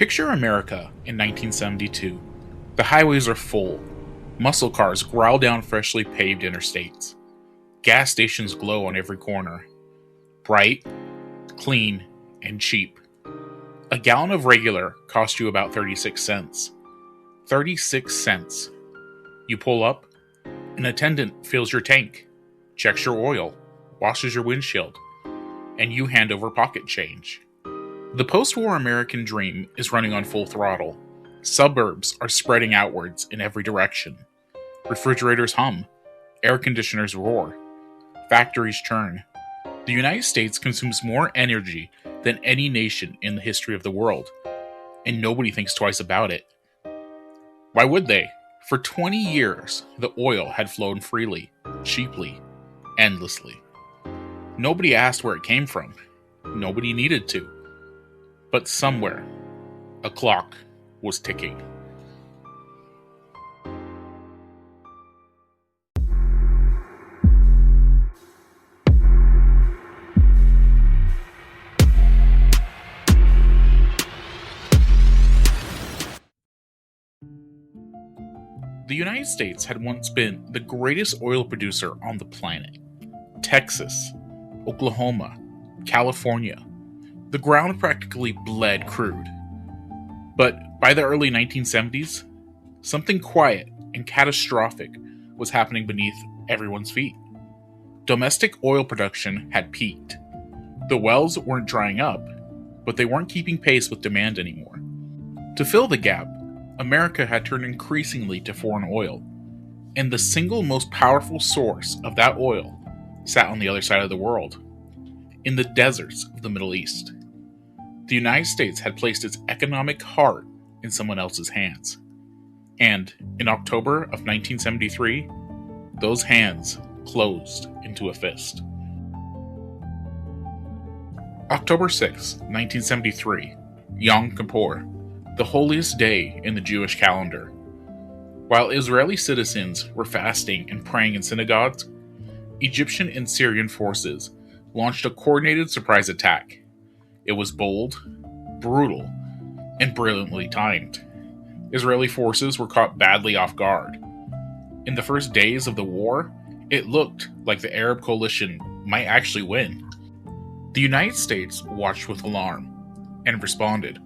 Picture America in 1972. The highways are full. Muscle cars growl down freshly paved interstates. Gas stations glow on every corner. Bright, clean, and cheap. A gallon of regular costs you about 36 cents. 36 cents. You pull up, an attendant fills your tank, checks your oil, washes your windshield, and you hand over pocket change. The post-war American dream is running on full throttle. Suburbs are spreading outwards in every direction. Refrigerators hum, air conditioners roar, factories churn. The United States consumes more energy than any nation in the history of the world, and nobody thinks twice about it. Why would they? For 20 years, the oil had flown freely, cheaply, endlessly. Nobody asked where it came from. Nobody needed to. But somewhere, a clock was ticking. The United States had once been the greatest oil producer on the planet. Texas, Oklahoma, California. The ground practically bled crude. But by the early 1970s, something quiet and catastrophic was happening beneath everyone's feet. Domestic oil production had peaked. The wells weren't drying up, but they weren't keeping pace with demand anymore. To fill the gap, America had turned increasingly to foreign oil, and the single most powerful source of that oil sat on the other side of the world, in the deserts of the Middle East. The United States had placed its economic heart in someone else's hands. And in October of 1973, those hands closed into a fist. October 6, 1973, Yom Kippur, the holiest day in the Jewish calendar. While Israeli citizens were fasting and praying in synagogues, Egyptian and Syrian forces launched a coordinated surprise attack. It was bold, brutal, and brilliantly timed. Israeli forces were caught badly off guard. In the first days of the war, it looked like the Arab coalition might actually win. The United States watched with alarm and responded.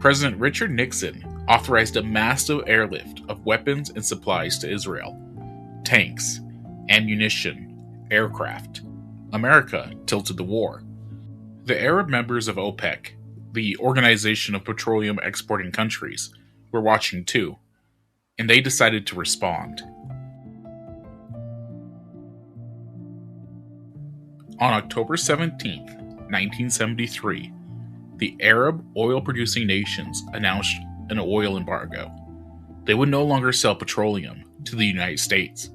President Richard Nixon authorized a massive airlift of weapons and supplies to Israel. Tanks, ammunition, aircraft. America tilted the war. The Arab members of OPEC, the Organization of Petroleum Exporting Countries, were watching too, and they decided to respond. On October 17, 1973, the Arab oil-producing nations announced an oil embargo. They would no longer sell petroleum to the United States,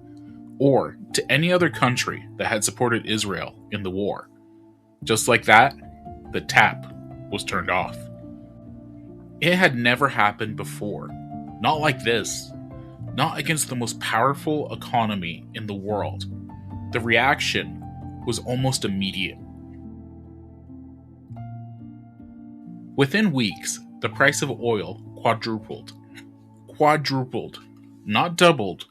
or to any other country that had supported Israel in the war. Just like that, the tap was turned off. It had never happened before. Not like this. Not against the most powerful economy in the world. The reaction was almost immediate. Within weeks, the price of oil quadrupled. Quadrupled. Not doubled.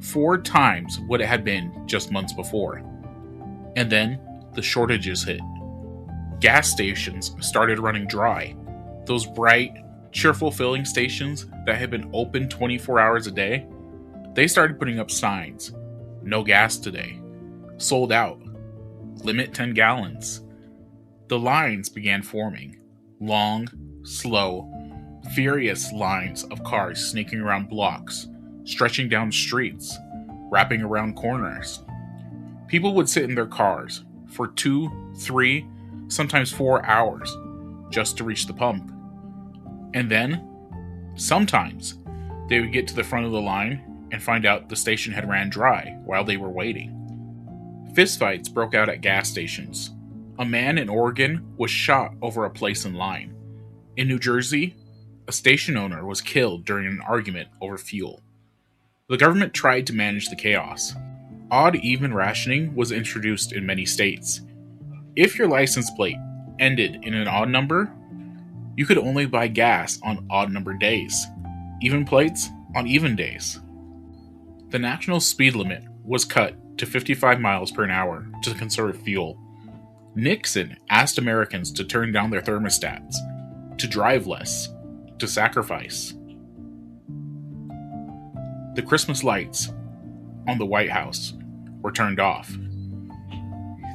4 times what it had been just months before. And then the shortages hit. Gas stations started running dry. Those bright, cheerful filling stations that had been open 24 hours a day, they started putting up signs. No gas today. Sold out. Limit 10 gallons. The lines began forming. Long, slow, furious lines of cars sneaking around blocks, stretching down streets, wrapping around corners. People would sit in their cars for 2, 3, sometimes 4 hours just to reach the pump. And then, sometimes, they would get to the front of the line and find out the station had ran dry while they were waiting. Fistfights broke out at gas stations. A man in Oregon was shot over a place in line. In New Jersey, a station owner was killed during an argument over fuel. The government tried to manage the chaos. Odd-even rationing was introduced in many states. If your license plate ended in an odd number, You could only buy gas on odd-numbered days, even plates on even days. The national speed limit was cut to 55 miles per hour to conserve fuel. Nixon asked Americans to turn down their thermostats, to drive less, to sacrifice. The Christmas lights on the White House were turned off.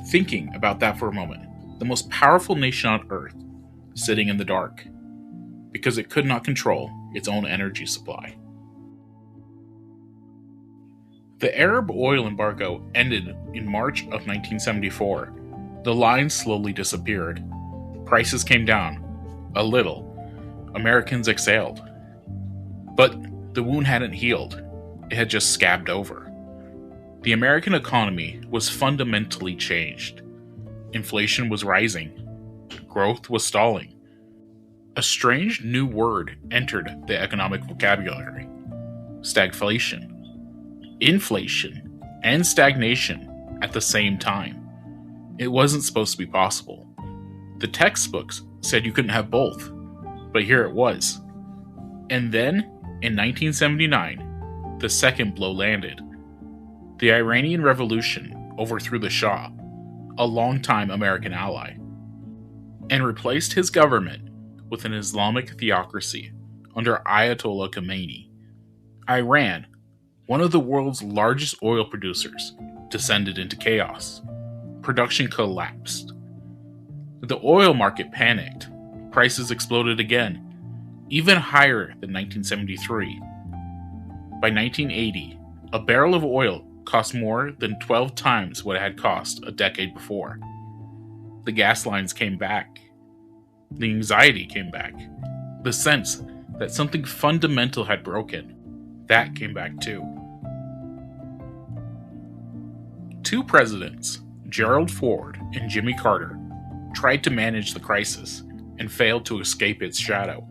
Thinking about that for a moment, the most powerful nation on earth sitting in the dark because it could not control its own energy supply. The Arab oil embargo ended in March of 1974. The lines slowly disappeared. Prices came down a little. Americans exhaled. But the wound hadn't healed. It had just scabbed over. The American economy was fundamentally changed. Inflation was rising. Growth was stalling. A strange new word entered the economic vocabulary: stagflation. Inflation and stagnation at the same time. It wasn't supposed to be possible. The textbooks said you couldn't have both, but here it was. And then, in 1979, the second blow landed. The Iranian Revolution overthrew the Shah, a longtime American ally, and replaced his government with an Islamic theocracy under Ayatollah Khomeini. Iran, one of the world's largest oil producers, descended into chaos. Production collapsed. The oil market panicked. Prices exploded again, even higher than 1973. By 1980, a barrel of oil cost more than 12 times what it had cost a decade before. The gas lines came back. The anxiety came back. The sense that something fundamental had broken, that came back too. Two presidents, Gerald Ford and Jimmy Carter, tried to manage the crisis and failed to escape its shadow.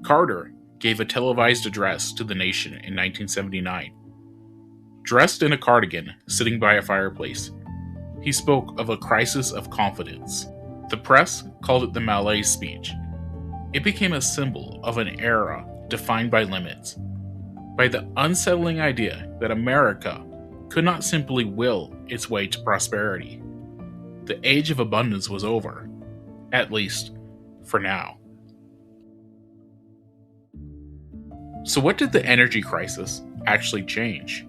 Carter gave a televised address to the nation in 1979. Dressed in a cardigan, sitting by a fireplace, he spoke of a crisis of confidence. The press called it the Malaise speech. It became a symbol of an era defined by limits, by the unsettling idea that America could not simply will its way to prosperity. The age of abundance was over, at least for now. So what did the energy crisis actually change?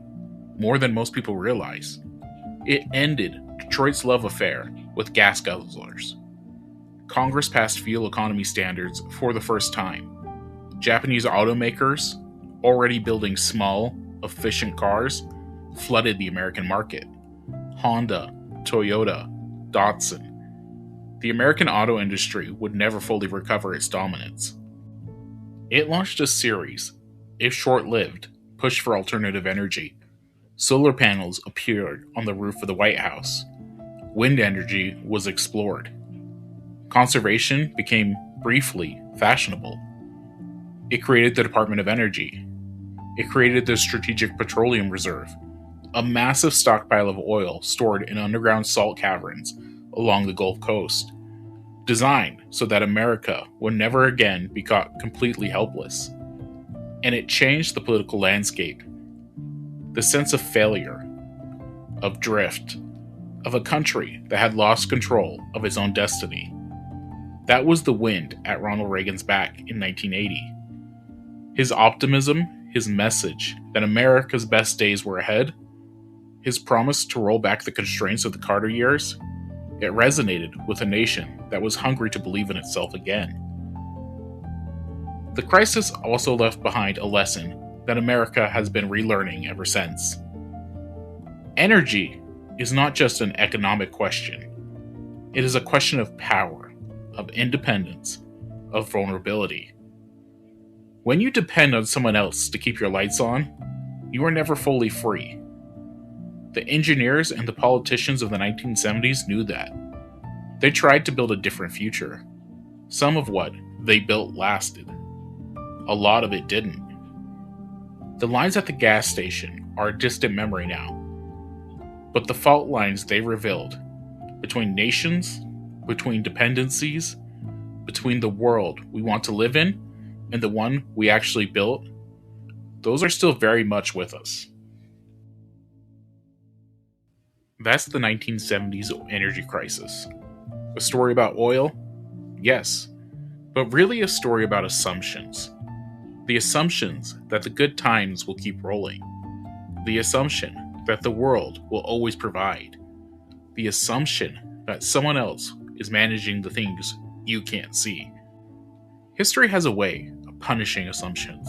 More than most people realize. It ended Detroit's love affair with gas guzzlers. Congress passed fuel economy standards for the first time. Japanese automakers, already building small, efficient cars, flooded the American market. Honda, Toyota, Datsun. The American auto industry would never fully recover its dominance. It launched a series, if short-lived, push for alternative energy. Solar panels appeared on the roof of the White House. Wind energy was explored. Conservation became briefly fashionable. It created the Department of Energy. It created the Strategic Petroleum Reserve, a massive stockpile of oil stored in underground salt caverns along the Gulf Coast, designed so that America would never again be caught completely helpless. And it changed the political landscape. The sense of failure, of drift, of a country that had lost control of its own destiny. That was the wind at Ronald Reagan's back in 1980. His optimism, his message that America's best days were ahead, his promise to roll back the constraints of the Carter years, it resonated with a nation that was hungry to believe in itself again. The crisis also left behind a lesson that America has been relearning ever since. Energy is not just an economic question. It is a question of power, of independence, of vulnerability. When you depend on someone else to keep your lights on, you are never fully free. The engineers and the politicians of the 1970s knew that. They tried to build a different future. Some of what they built lasted. A lot of it didn't. The lines at the gas station are a distant memory now. But the fault lines they revealed, between nations, between dependencies, between the world we want to live in and the one we actually built, those are still very much with us. That's the 1970s energy crisis. A story about oil? Yes, but really a story about assumptions. The assumptions that the good times will keep rolling. The assumption that the world will always provide. The assumption that someone else is managing the things you can't see. History has a way of punishing assumptions.